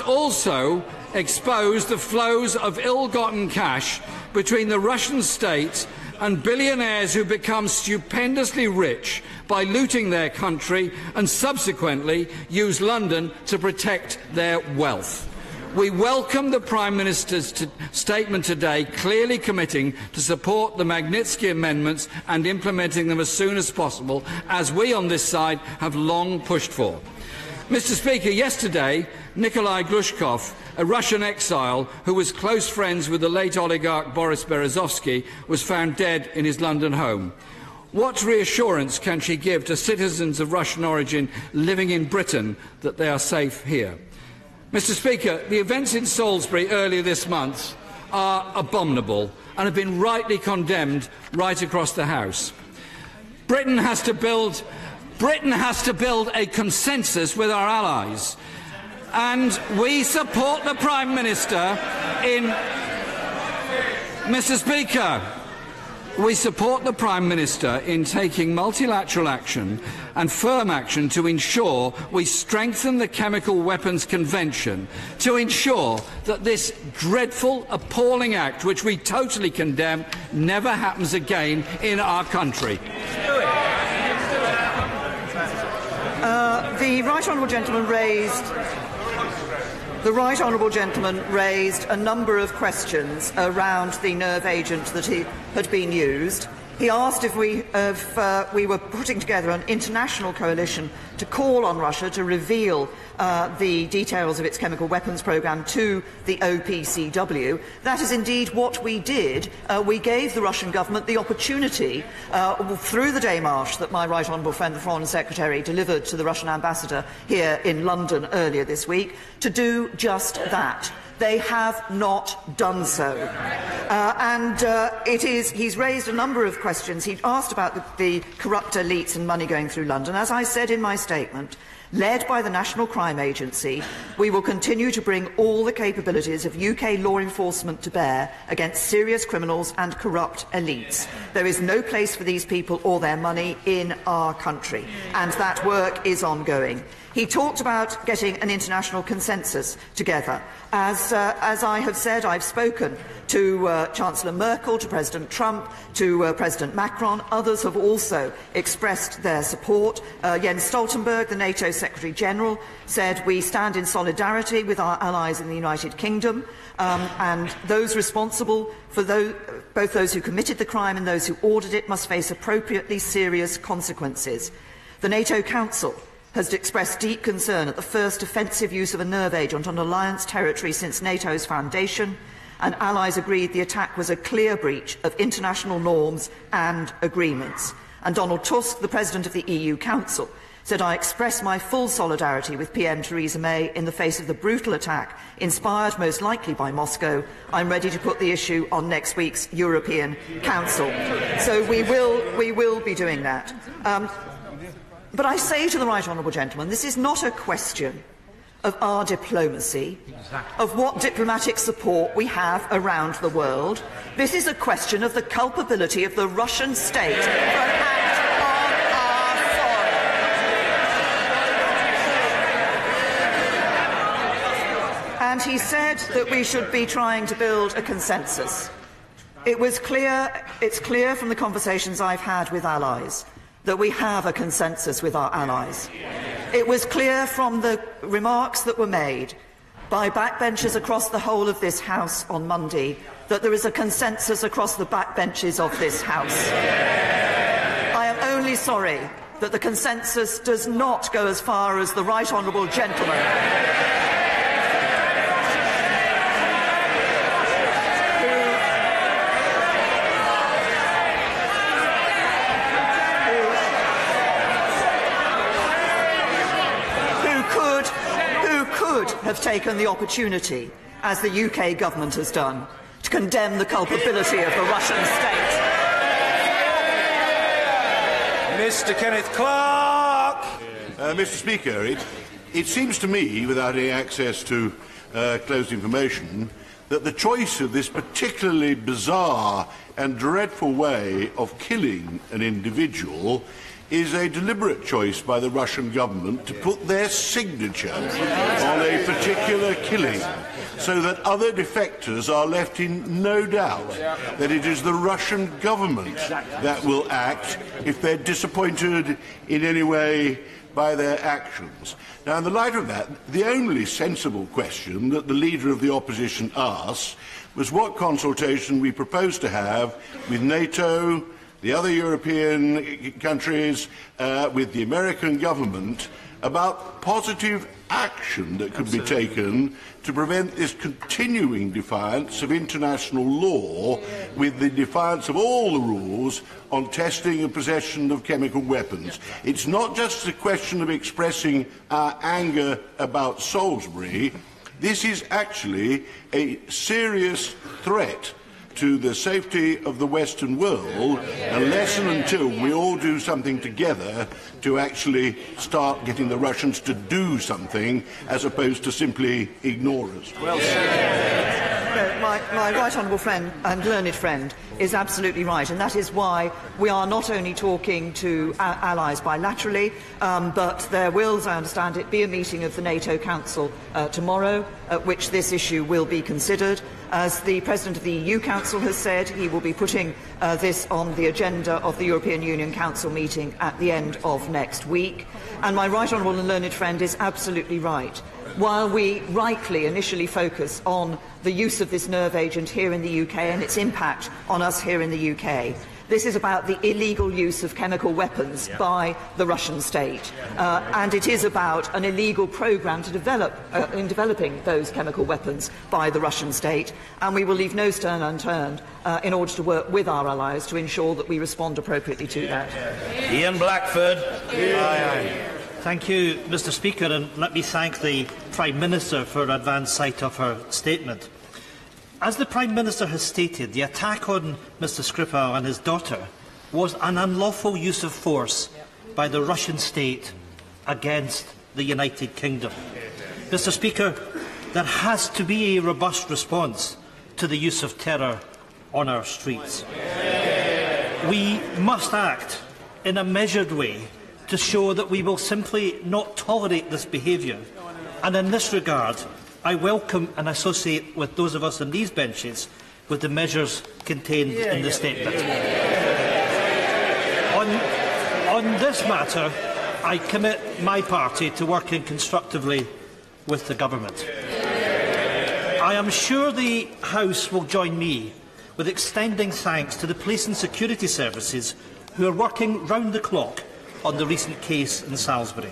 also expose the flows of ill-gotten cash between the Russian state and billionaires who become stupendously rich by looting their country and subsequently use London to protect their wealth. We welcome the Prime Minister's statement today, clearly committing to support the Magnitsky amendments and implementing them as soon as possible, as we on this side have long pushed for. Mr. Speaker, yesterday, Nikolai Glushkov, a Russian exile who was close friends with the late oligarch Boris Berezovsky, was found dead in his London home. What reassurance can she give to citizens of Russian origin living in Britain that they are safe here? Mr. Speaker, the events in Salisbury earlier this month are abominable and have been rightly condemned right across the House. Britain has to build a consensus with our allies, and we support the Prime Minister in... Mr. Speaker, we support the Prime Minister in taking multilateral action and firm action to ensure we strengthen the Chemical Weapons Convention, to ensure that this dreadful, appalling act, which we totally condemn, never happens again in our country. The right honourable gentleman raised a number of questions around the nerve agent that had been used. He asked if we were putting together an international coalition to call on Russia to reveal the details of its chemical weapons programme to the OPCW. That is indeed what we did. We gave the Russian government the opportunity, through the démarche that my right honourable friend, the Foreign Secretary, delivered to the Russian ambassador here in London earlier this week, to do just that. They have not done so. He's raised a number of questions. He asked about the corrupt elites and money going through London. As I said in my statement, led by the National Crime Agency, we will continue to bring all the capabilities of UK law enforcement to bear against serious criminals and corrupt elites. There is no place for these people or their money in our country, and that work is ongoing. He talked about getting an international consensus together. As I have said, I've spoken to Chancellor Merkel, to President Trump, to President Macron. Others have also expressed their support. Jens Stoltenberg, the NATO Secretary-General, said we stand in solidarity with our allies in the United Kingdom, and those responsible for both those who committed the crime and those who ordered it must face appropriately serious consequences. The NATO Council has expressed deep concern at the first offensive use of a nerve agent on alliance territory since NATO's foundation, and allies agreed the attack was a clear breach of international norms and agreements. And Donald Tusk, the President of the EU Council, said, "I express my full solidarity with PM Theresa May in the face of the brutal attack, inspired most likely by Moscow. I'm ready to put the issue on next week's European Council." So we will be doing that. But I say to the right honourable gentleman, this is not a question of our diplomacy, of what diplomatic support we have around the world. This is a question of the culpability of the Russian state for an act on our soil. And he said that we should be trying to build a consensus. It's clear from the conversations I've had with allies that we have a consensus with our allies. It was clear from the remarks that were made by backbenchers across the whole of this House on Monday that there is a consensus across the backbenches of this House. I am only sorry that the consensus does not go as far as the right honourable gentleman have taken the opportunity, as the UK government has done, to condemn the culpability of the Russian state. Mr. Kenneth Clark. Mr. Speaker, it seems to me, without any access to closed information, that the choice of this particularly bizarre and dreadful way of killing an individual is a deliberate choice by the Russian government to put their signature on a particular killing, so that other defectors are left in no doubt that it is the Russian government that will act if they're disappointed in any way by their actions. Now, in the light of that, the only sensible question that the Leader of the Opposition asked was what consultation we propose to have with NATO, the other European countries, with the American government, about positive action that could be taken to prevent this continuing defiance of international law with the defiance of all the rules on testing and possession of chemical weapons. It's not just a question of expressing our anger about Salisbury. This is actually a serious threat to the safety of the Western world, unless and until we all do something together to actually start getting the Russians to do something, as opposed to simply ignore us. Well said. My right honourable friend and learned friend is absolutely right, and that is why we are not only talking to allies bilaterally, but there will, as I understand it, be a meeting of the NATO Council tomorrow, at which this issue will be considered. As the President of the EU Council has said, he will be putting this on the agenda of the European Union Council meeting at the end of next week. And my right honourable and learned friend is absolutely right. While we rightly initially focus on the use of this nerve agent here in the UK and its impact on us here in the UK, this is about the illegal use of chemical weapons by the Russian state, and it is about an illegal programme to develop in developing those chemical weapons by the Russian state, and we will leave no stone unturned in order to work with our allies to ensure that we respond appropriately to that. Ian Blackford. Thank you, Mr. Speaker, and let me thank the Prime Minister for advance sight of her statement. As the Prime Minister has stated, the attack on Mr. Skripal and his daughter was an unlawful use of force by the Russian state against the United Kingdom. Mr. Speaker, there has to be a robust response to the use of terror on our streets. We must act in a measured way to show that we will simply not tolerate this behaviour, and in this regard I welcome and associate with those of us in these benches with the measures contained in the statement. On this matter, I commit my party to working constructively with the government. I am sure the House will join me with extending thanks to the police and security services who are working round the clock on the recent case in Salisbury.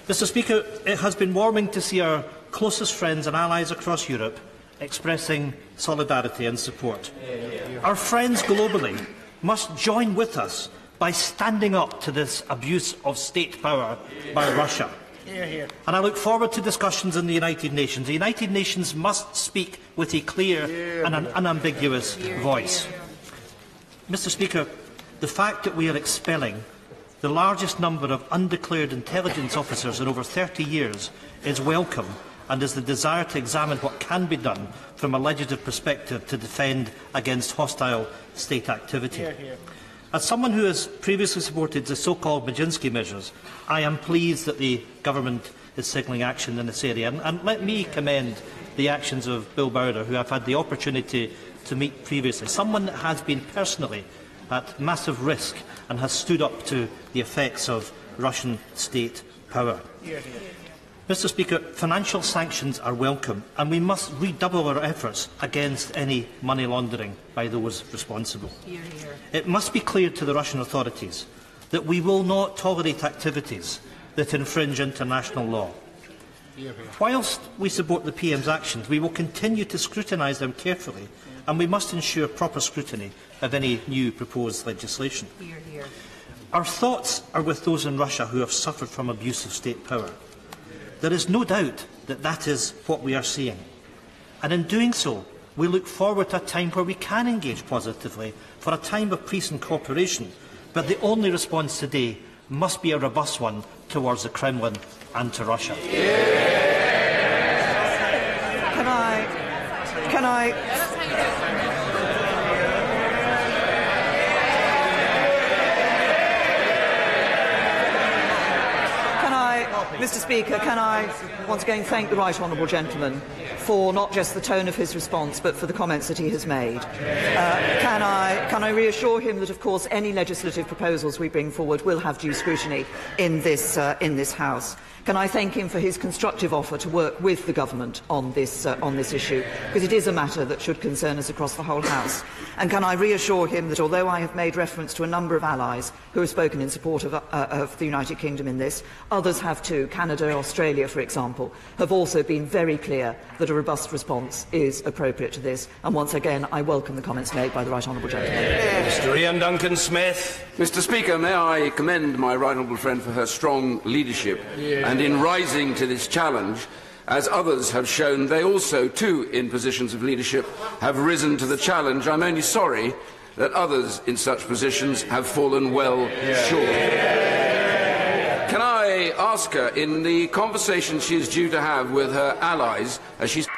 Mr. Speaker, it has been warming to see our closest friends and allies across Europe expressing solidarity and support. Our friends globally must join with us by standing up to this abuse of state power by Russia. And I look forward to discussions in the United Nations. The United Nations must speak with a clear and an unambiguous voice. Mr. Speaker, the fact that we are expelling the largest number of undeclared intelligence officers in over 30 years is welcome, and is the desire to examine what can be done from a legislative perspective to defend against hostile state activity. As someone who has previously supported the so-called Majinsky measures, I am pleased that the government is signalling action in this area. And let me commend the actions of Bill Browder, who I've had the opportunity to meet previously, someone that has been personally at massive risk and has stood up to the effects of Russian state power. Mr. Speaker, financial sanctions are welcome, and we must redouble our efforts against any money laundering by those responsible. It must be clear to the Russian authorities that we will not tolerate activities that infringe international law. Whilst we support the PM's actions, we will continue to scrutinise them carefully, and we must ensure proper scrutiny of any new proposed legislation. Our thoughts are with those in Russia who have suffered from abuse of state power. There is no doubt that that is what we are seeing. And in doing so, we look forward to a time where we can engage positively for a time of peace and cooperation. But the only response today must be a robust one towards the Kremlin and to Russia. Can I Mr. Speaker, can I once again thank the right honourable gentleman for not just the tone of his response, but for the comments that he has made. Can I reassure him that, of course, any legislative proposals we bring forward will have due scrutiny in this House? Can I thank him for his constructive offer to work with the government on this issue, because it is a matter that should concern us across the whole House? And can I reassure him that, although I have made reference to a number of allies who have spoken in support of the United Kingdom in this, others have too. Canada, Australia, for example, have also been very clear that a robust response is appropriate to this. And once again, I welcome the comments made by the right honourable gentleman. Mr. Ian Duncan-Smith. Mr. Speaker, may I commend my right honourable friend for her strong leadership and in rising to this challenge. As others have shown, they also, too, in positions of leadership, have risen to the challenge. I'm only sorry that others in such positions have fallen well short. Can I ask her, in the conversation she is due to have with her allies, as she's